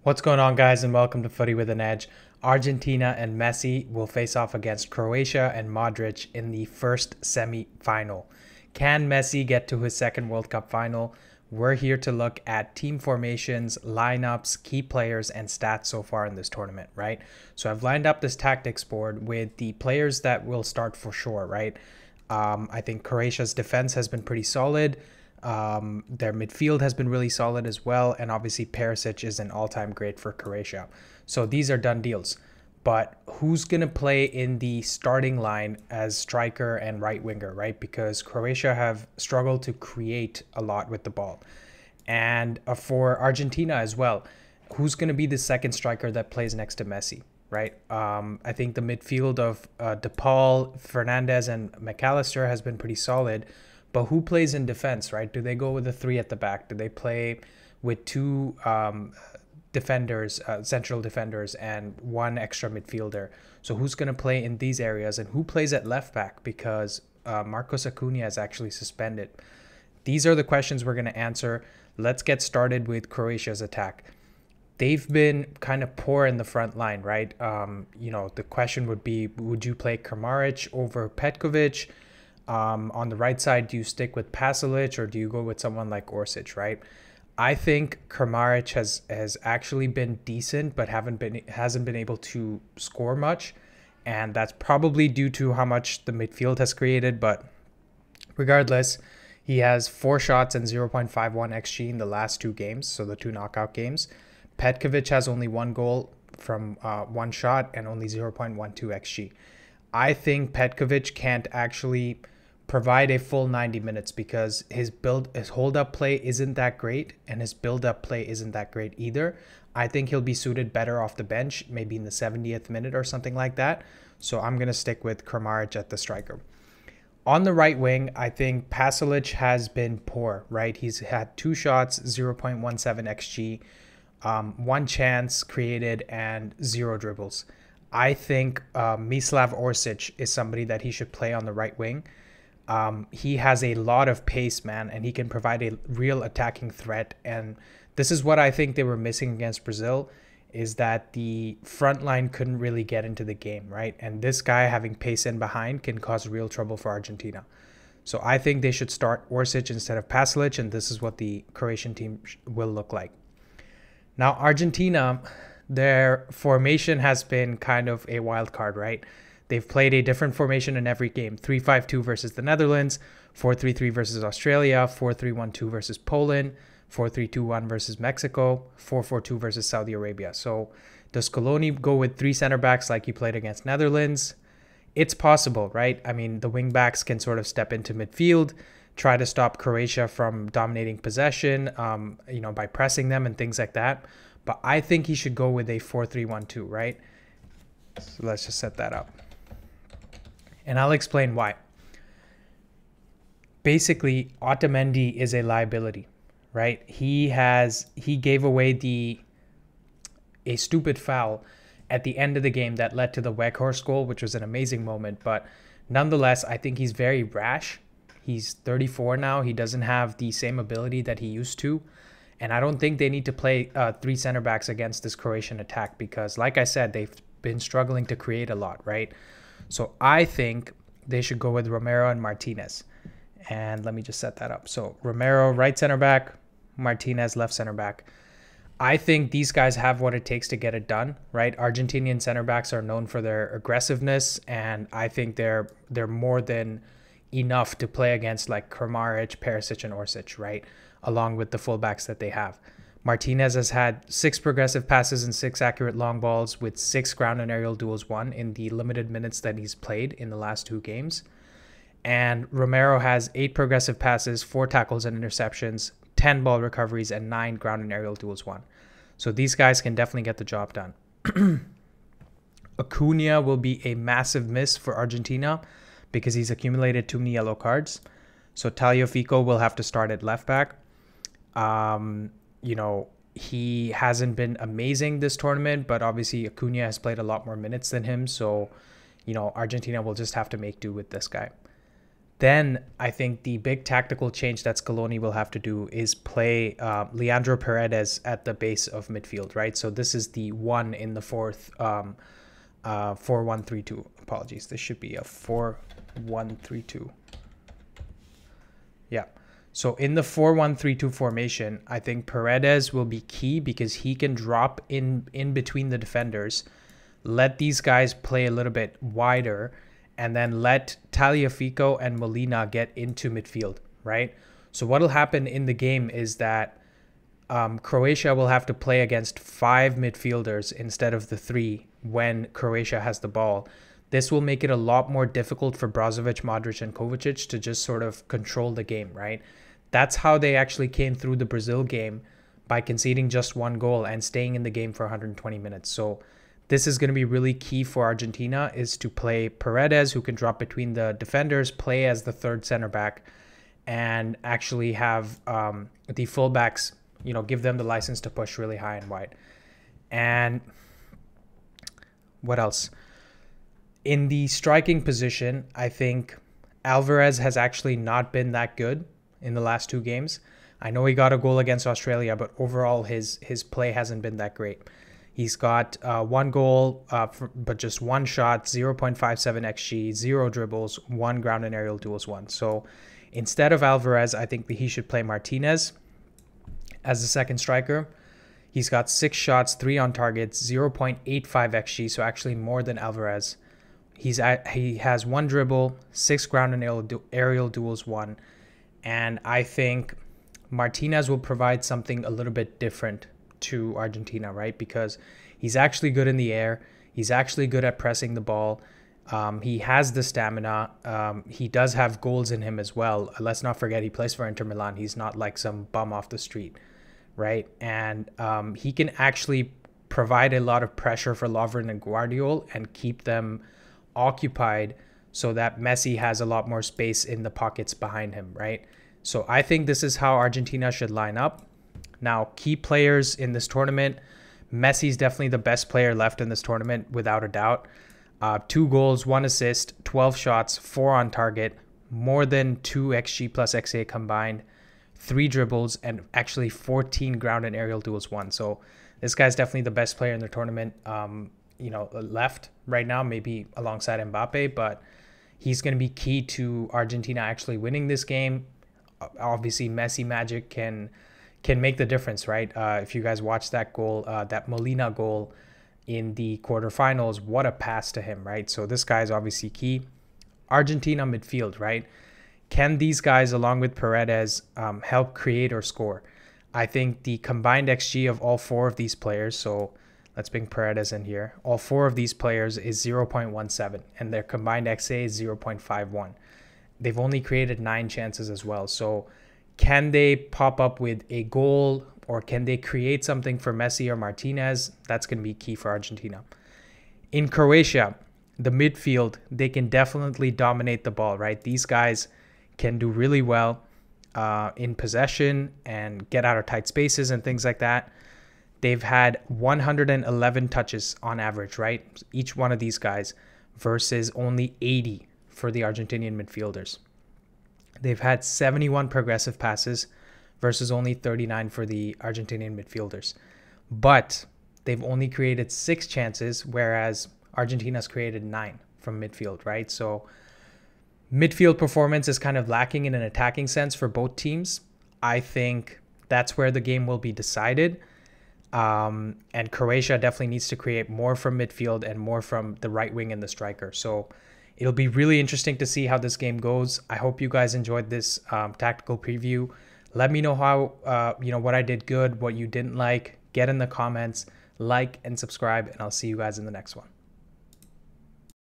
What's going on, guys, and welcome to Footy with an Edge. Argentina and Messi will face off against Croatia and Modric in the first semi-final. Can Messi get to his second World Cup final? We're here to look at team formations, lineups, key players, and stats so far in this tournament, right? So I've lined up this tactics board with the players that will start for sure, right? I think Croatia's defense has been pretty solid. Their midfield has been really solid as well. And obviously Perisic is an all-time great for Croatia. So these are done deals. But who's going to play in the starting line as striker and right winger, right? Because Croatia have struggled to create a lot with the ball. And for Argentina as well, who's going to be the second striker that plays next to Messi, right? I think the midfield of DePaul, Fernandez, and McAllister has been pretty solid. But who plays in defense, right? Do they go with a three at the back? Do they play with two defenders, central defenders, and one extra midfielder? So who's going to play in these areas, and who plays at left back? Because Marcos Acuna is actually suspended. These are the questions we're going to answer. Let's get started with Croatia's attack. They've been kind of poor in the front line, right? The question would be, would you play Kramaric over Petkovic? On the right side, do you stick with Pasalic or do you go with someone like Orsic, right? I think Kramaric has actually been decent, but hasn't been able to score much, and that's probably due to how much the midfield has created. But regardless, he has 4 shots and 0.51 xG in the last 2 games, so the 2 knockout games. Petkovic has only 1 goal from 1 shot and only 0.12 xG. I think Petkovic can't actually provide a full 90 minutes because his hold-up play isn't that great and his build-up play isn't that great either. I think he'll be suited better off the bench, maybe in the 70th minute or something like that. So I'm going to stick with Kramaric at the striker. On the right wing, I think Pasalic has been poor, right? He's had 2 shots, 0.17 xG, 1 chance created, and 0 dribbles. I think Mislav Orsic is somebody that he should play on the right wing. He has a lot of pace, man, and he can provide a real attacking threat. And this is what I think they were missing against Brazil, is that the front line couldn't really get into the game, right? And this guy having pace in behind can cause real trouble for Argentina. So I think they should start Orsic instead of Pasalic, and this is what the Croatian team will look like. Now, Argentina, their formation has been kind of a wild card, right? They've played a different formation in every game. 3-5-2 versus the Netherlands, 4-3-3 versus Australia, 4-3-1-2 versus Poland, 4-3-2-1 versus Mexico, 4-4-2 versus Saudi Arabia. So does Scaloni go with 3 center backs like he played against Netherlands? It's possible, right? I mean, the wing backs can sort of step into midfield, try to stop Croatia from dominating possession, by pressing them and things like that. But I think he should go with a 4-3-1-2, right? So let's just set that up. And I'll explain why. Basically, Otamendi is a liability, right? He gave away a stupid foul at the end of the game that led to the Weghorst goal, which was an amazing moment. But nonetheless, I think he's very rash. He's 34 now. He doesn't have the same ability that he used to. And I don't think they need to play 3 center backs against this Croatian attack because, like I said, they've been struggling to create a lot, right? So I think they should go with Romero and Martinez. And let me just set that up. So Romero, right center back, Martinez, left center back. I think these guys have what it takes to get it done, right? Argentinian center backs are known for their aggressiveness, and I think they're more than enough to play against like Kramaric, Perisic, and Orsic, right? Along with the fullbacks that they have. Martinez has had 6 progressive passes and 6 accurate long balls with 6 ground and aerial duels won in the limited minutes that he's played in the last 2 games. And Romero has 8 progressive passes, 4 tackles and interceptions, 10 ball recoveries, and 9 ground and aerial duels won. So these guys can definitely get the job done. Acuna will be a massive miss for Argentina because he's accumulated too many yellow cards. So Tagliafico will have to start at left back. He hasn't been amazing this tournament, but obviously Acuna has played a lot more minutes than him. So, Argentina will just have to make do with this guy. Then I think the big tactical change that Scaloni will have to do is play Leandro Paredes at the base of midfield, right? So this is the one in the fourth 4-1-3-2. Apologies, this should be a 4-1-3-2. Yeah. So in the 4-1-3-2 formation, I think Paredes will be key because he can drop in between the defenders, let these guys play a little bit wider, and then let Tagliafico and Molina get into midfield, right? So what will happen in the game is that Croatia will have to play against 5 midfielders instead of the 3 when Croatia has the ball. This will make it a lot more difficult for Brozovic, Modric, and Kovacic to just sort of control the game, right? That's how they actually came through the Brazil game, by conceding just 1 goal and staying in the game for 120 minutes. So this is going to be really key for Argentina, is to play Paredes, who can drop between the defenders, play as the third center back, and actually have the fullbacks, give them the license to push really high and wide. And what else? In the striking position, I think Alvarez has actually not been that good in the last 2 games. I know he got a goal against Australia, but overall his play hasn't been that great. He's got 1 goal, but just 1 shot, 0.57 xG, 0 dribbles, 1 ground and aerial duels won. So instead of Alvarez, I think that he should play Martinez as the second striker. He's got 6 shots, 3 on target, 0.85 xG, so actually more than Alvarez. He has 1 dribble, 6 ground and aerial duels won. And I think Martinez will provide something a little bit different to Argentina, right? Because he's actually good in the air. He's actually good at pressing the ball. He has the stamina. He does have goals in him as well. Let's not forget he plays for Inter Milan. He's not like some bum off the street, right? And he can actually provide a lot of pressure for Lovren and Guardiola and keep them occupied so that Messi has a lot more space in the pockets behind him, right? So I think this is how Argentina should line up. Now, key players in this tournament, Messi's definitely the best player left in this tournament, without a doubt. 2 goals, 1 assist, 12 shots, 4 on target, more than 2 XG plus XA combined, 3 dribbles, and actually 14 ground and aerial duels won. So this guy's definitely the best player in the tournament, left right now, maybe alongside Mbappe, but he's going to be key to Argentina actually winning this game. Obviously, Messi magic can make the difference, right? If you guys watch that goal, that Molina goal in the quarterfinals, what a pass to him, right? So this guy is obviously key. Argentina midfield, right? Can these guys, along with Paredes, help create or score? I think the combined XG of all 4 of these players, so let's bring Paredes in here, all 4 of these players is 0.17, and their combined XA is 0.51. They've only created 9 chances as well. So can they pop up with a goal, or can they create something for Messi or Martinez? That's going to be key for Argentina. In Croatia, the midfield, they can definitely dominate the ball, right? These guys can do really well in possession and get out of tight spaces and things like that. They've had 111 touches on average, right? Each one of these guys, versus only 80 for the Argentinian midfielders. They've had 71 progressive passes versus only 39 for the Argentinian midfielders. But they've only created 6 chances, whereas Argentina's created 9 from midfield, right? So midfield performance is kind of lacking in an attacking sense for both teams. I think that's where the game will be decided. And Croatia definitely needs to create more from midfield and more from the right wing and the striker. So it'll be really interesting to see how this game goes. I hope you guys enjoyed this tactical preview. Let me know how, what I did good, what you didn't like. Get in the comments, like and subscribe, and I'll see you guys in the next one.